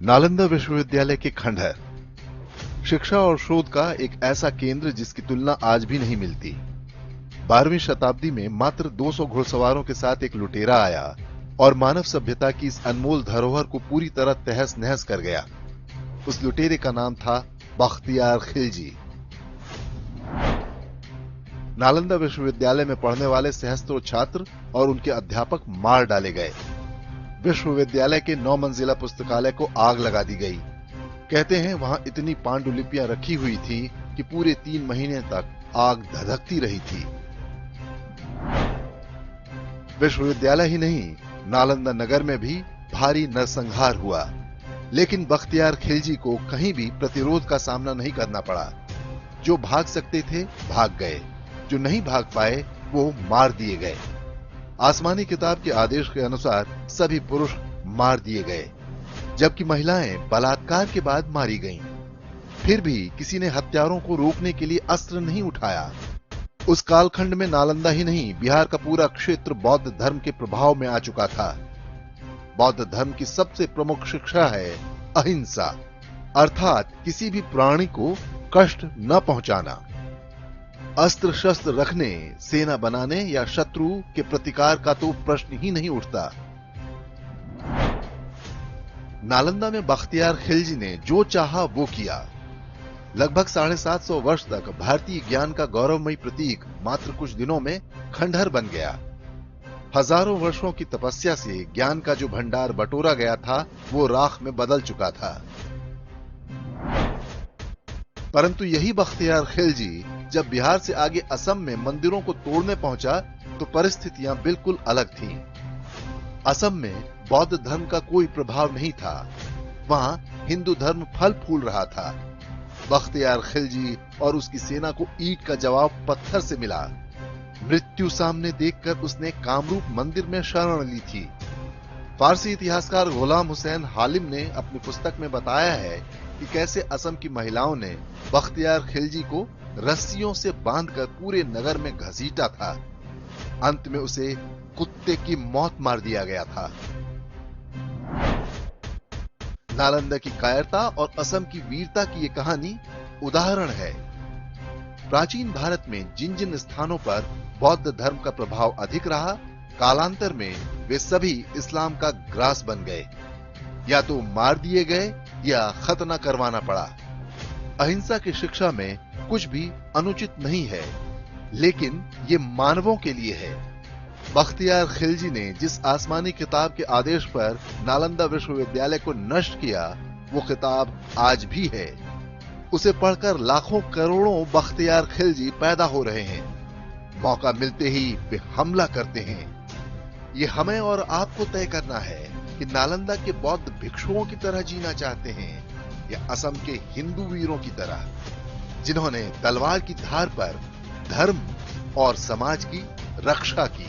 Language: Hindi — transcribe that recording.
नालंदा विश्वविद्यालय के खंडहर शिक्षा और शोध का एक ऐसा केंद्र जिसकी तुलना आज भी नहीं मिलती। 12वीं शताब्दी में मात्र 200 घुड़सवारों के साथ एक लुटेरा आया और मानव सभ्यता की इस अनमोल धरोहर को पूरी तरह तहस नहस कर गया। उस लुटेरे का नाम था बख्तियार खिलजी। नालंदा विश्वविद्यालय में पढ़ने वाले सहस्त्रों छात्र और उनके अध्यापक मार डाले गए। विश्वविद्यालय के 9 मंजिला पुस्तकालय को आग लगा दी गई। कहते हैं वहां इतनी पांडुलिपियां रखी हुई थी कि पूरे 3 महीने तक आग धधकती रही थी। विश्वविद्यालय ही नहीं, नालंदा नगर में भी भारी नरसंहार हुआ, लेकिन बख्तियार खिलजी को कहीं भी प्रतिरोध का सामना नहीं करना पड़ा। जो भाग सकते थे भाग गए, जो नहीं भाग पाए वो मार दिए गए। आसमानी किताब के आदेश के अनुसार सभी पुरुष मार दिए गए, जबकि महिलाएं बलात्कार के बाद मारी गईं। फिर भी किसी ने हत्यारों को रोकने के लिए अस्त्र नहीं उठाया। उस कालखंड में नालंदा ही नहीं, बिहार का पूरा क्षेत्र बौद्ध धर्म के प्रभाव में आ चुका था। बौद्ध धर्म की सबसे प्रमुख शिक्षा है अहिंसा, अर्थात किसी भी प्राणी को कष्ट न पहुंचाना। अस्त्र शस्त्र रखने, सेना बनाने या शत्रु के प्रतिकार का तो प्रश्न ही नहीं उठता। नालंदा में बख्तियार खिलजी ने जो चाहा वो किया। लगभग 750 वर्ष तक भारतीय ज्ञान का गौरवमयी प्रतीक मात्र कुछ दिनों में खंडहर बन गया। हजारों वर्षों की तपस्या से ज्ञान का जो भंडार बटोरा गया था वो राख में बदल चुका था। परंतु यही बख्तियार खिलजी जब बिहार से आगे असम में मंदिरों को तोड़ने पहुंचा तो परिस्थितियां बिल्कुल अलग थीं। असम में बौद्ध धर्म का कोई प्रभाव नहीं था, वहां हिंदू धर्म फल फूल रहा था। बख्तियार खिलजी और उसकी सेना को ईंट का जवाब पत्थर से मिला। मृत्यु सामने देखकर उसने कामरूप मंदिर में शरण ली थी। फारसी इतिहासकार गुलाम हुसैन हालिम ने अपनी पुस्तक में बताया है कि कैसे असम की महिलाओं ने बख्तियार खिलजी को रस्सियों से बांधकर पूरे नगर में घसीटा था। अंत में उसे कुत्ते की मौत मार दिया गया था। नालंदा की कायरता और असम की वीरता की यह कहानी उदाहरण है। प्राचीन भारत में जिन जिन स्थानों पर बौद्ध धर्म का प्रभाव अधिक रहा, कालांतर में वे सभी इस्लाम का ग्रास बन गए। या तो मार दिए गए या खतना करवाना पड़ा। अहिंसा की शिक्षा में कुछ भी अनुचित नहीं है, लेकिन ये मानवों के लिए है। बख्तियार खिलजी ने जिस आसमानी किताब के आदेश पर नालंदा विश्वविद्यालय को नष्ट किया, वो किताब आज भी है। उसे पढ़कर लाखों करोड़ों बख्तियार खिलजी पैदा हो रहे हैं। मौका मिलते ही वे हमला करते हैं। ये हमें और आपको तय करना है कि नालंदा के बौद्ध भिक्षुओं की तरह जीना चाहते हैं या असम के हिंदू वीरों की तरह, जिन्होंने तलवार की धार पर धर्म और समाज की रक्षा की।